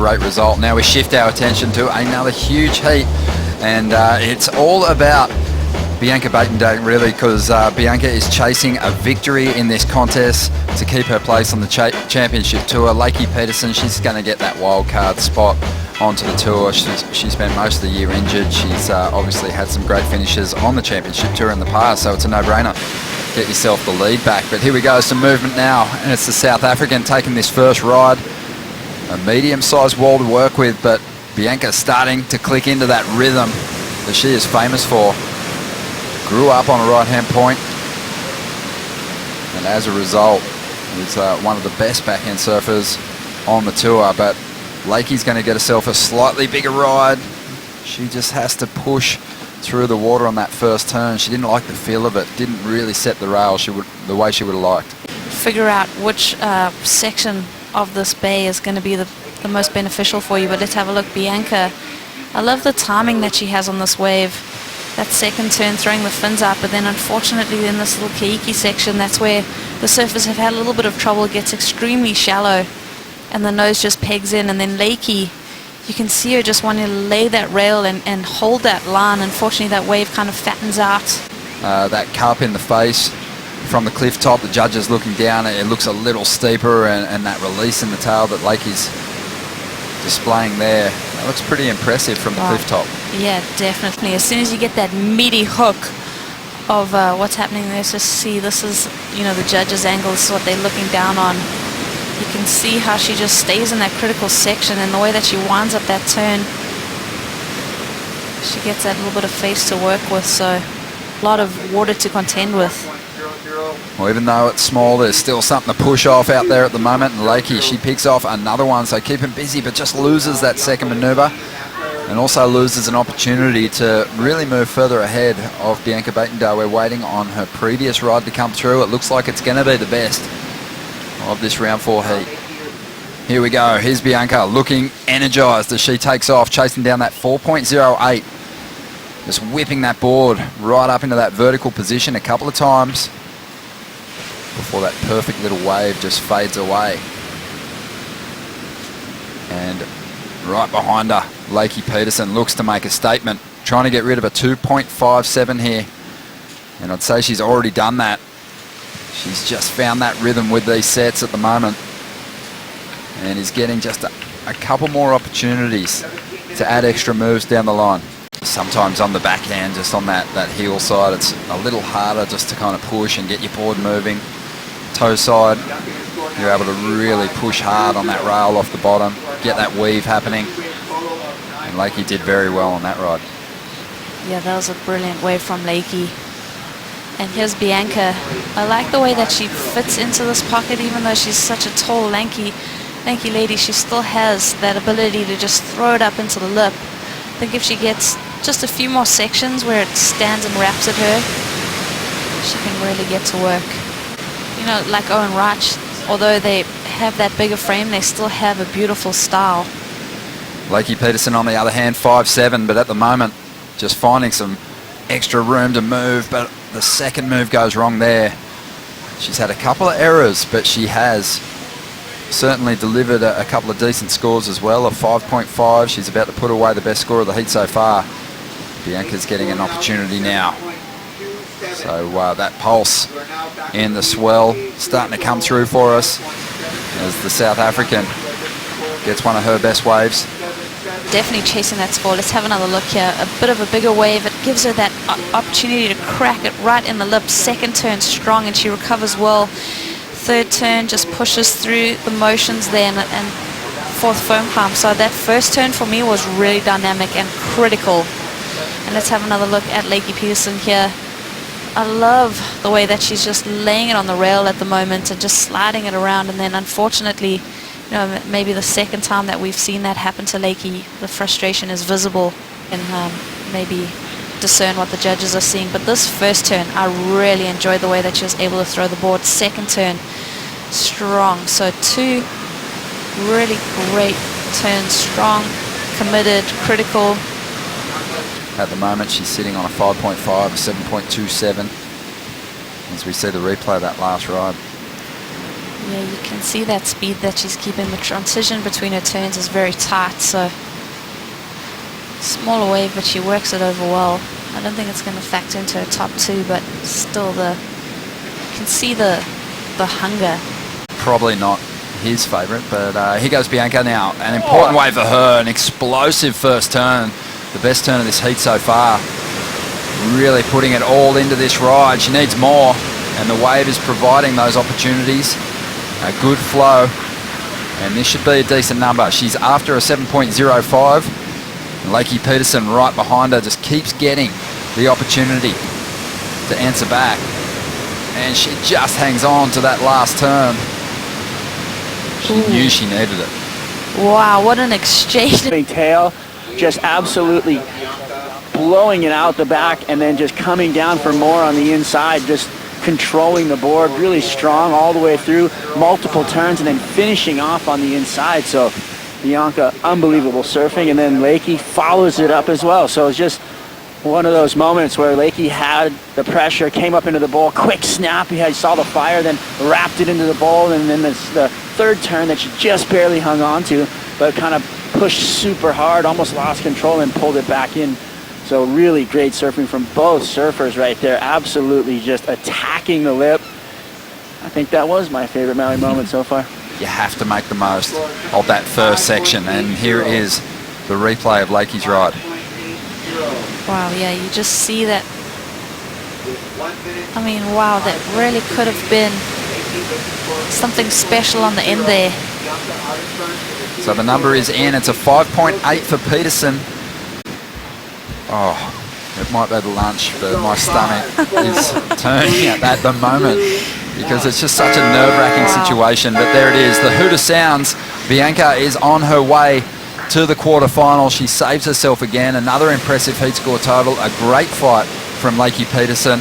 great result. Now we shift our attention to another huge heat, and it's all about Bianca Buitendag, really, because Bianca is chasing a victory in this contest to keep her place on the championship tour. Lakey Peterson, she's going to get that wild card spot onto the tour. She spent most of the year injured. She's obviously had some great finishes on the championship tour in the past, so it's a no-brainer. Get yourself the lead back. But here we go, some movement now, and it's the South African taking this first ride. A medium-sized wall to work with, but Bianca starting to click into that rhythm that she is famous for. Grew up on a right-hand point, and as a result is one of the best backhand surfers on the tour. But Lakey's going to get herself a slightly bigger ride. She just has to push through the water on that first turn. She didn't like the feel of it. Didn't really set the rail the way she would have liked. Figure out which section of this bay is going to be the most beneficial for you. But let's have a look. Bianca, I love the timing that she has on this wave. That second turn, throwing the fins out, but then unfortunately in this little keiki section, that's where the surfers have had a little bit of trouble. It gets extremely shallow and the nose just pegs in, and then Lakey, you can see her just wanting to lay that rail and hold that line. Unfortunately that wave kind of fattens out. That cup in the face from the cliff top, the judges looking down, it looks a little steeper, and that release in the tail that Lakey's displaying there, that looks pretty impressive from the cliff top. Yeah, definitely. As soon as you get that meaty hook of what's happening there, so see, this is, you know, the judges' angle. This is what they're looking down on. You can see how she just stays in that critical section, and the way that she winds up that turn, she gets that little bit of face to work with, so a lot of water to contend with. Well, even though it's small, there's still something to push off out there at the moment. And Lakey, she picks off another one, so keep him busy, but just loses that second maneuver, and also loses an opportunity to really move further ahead of Bianca Buitendag. We're waiting on her previous ride to come through. It looks like it's going to be the best of this round 4 heat. Here we go. Here's Bianca looking energized as she takes off, chasing down that 4.08. Just whipping that board right up into that vertical position a couple of times before that perfect little wave just fades away. And right behind her, Lakey Peterson looks to make a statement, trying to get rid of a 2.57 here. And I'd say she's already done that. She's just found that rhythm with these sets at the moment, and is getting just a couple more opportunities to add extra moves down the line. Sometimes on the backhand, just on that heel side, it's a little harder just to kind of push and get your board moving. Toe side, you're able to really push hard on that rail off the bottom, get that weave happening, and Lakey did very well on that ride. Yeah, that was a brilliant wave from Lakey. And here's Bianca. I like the way that she fits into this pocket, even though she's such a tall, lanky lady. She still has that ability to just throw it up into the lip. I think if she gets just a few more sections where it stands and wraps at her, she can really get to work. You know, like Owen Wright, although they have that bigger frame, they still have a beautiful style. Lakey Peterson, on the other hand, 5.7, but at the moment, just finding some extra room to move, but the second move goes wrong there. She's had a couple of errors, but she has certainly delivered a couple of decent scores as well. A 5.5. She's about to put away the best score of the heat so far. Bianca's getting an opportunity now. So that pulse in the swell starting to come through for us as the South African gets one of her best waves. Definitely chasing that score. Let's have another look here. A bit of a bigger wave. It gives her that opportunity to crack it right in the lip. Second turn strong, and she recovers well. Third turn just pushes through the motions there, and fourth foam climb. So that first turn for me was really dynamic and critical. And let's have another look at Lakey Peterson here. I love the way that she's just laying it on the rail at the moment and just sliding it around, and then unfortunately, you know, maybe the second time that we've seen that happen to Lakey, the frustration is visible, and maybe discern what the judges are seeing. But this first turn, I really enjoyed the way that she was able to throw the board. Second turn, strong. So two really great turns, strong, committed, critical. At the moment, she's sitting on a 5.5, a 7.27, as we see the replay of that last ride. Yeah, you can see that speed that she's keeping. The transition between her turns is very tight, so smaller wave, but she works it over well. I don't think it's going to factor into her top two, but still you can see the hunger. Probably not his favourite, but here goes Bianca now. An important wave for her, an explosive first turn. The best turn of this heat so far. Really putting it all into this ride. She needs more, and the wave is providing those opportunities. A good flow, and this should be a decent number. She's after a 7.05. Lakey Peterson right behind her just keeps getting the opportunity to answer back, and she just hangs on to that last turn. She knew she needed it. Wow, what an exchange. Big tail, just absolutely blowing it out the back, and then just coming down for more on the inside, just controlling the board really strong all the way through, multiple turns, and then finishing off on the inside. So Bianca, unbelievable surfing, and then Lakey follows it up as well. So it's just one of those moments where Lakey had the pressure, came up into the bowl, quick snap, he saw the fire, then wrapped it into the bowl, and then the third turn that she just barely hung on to, but kind of pushed super hard, almost lost control, and pulled it back in. So really great surfing from both surfers right there, absolutely just attacking the lip. I think that was my favorite Maui moment so far. You have to make the most of that first section, and here is the replay of Lakey's ride. Wow, yeah, you just see that. I mean, wow, that really could have been something special on the end there. So the number is in. It's a 5.8 for Peterson. Oh, it might be the lunch, but my stomach is turning at the moment because it's just such a nerve-wracking situation. But there it is, the hooter sounds. Bianca is on her way to the quarterfinal. She saves herself again. Another impressive heat score total. A great fight from Lakey Peterson.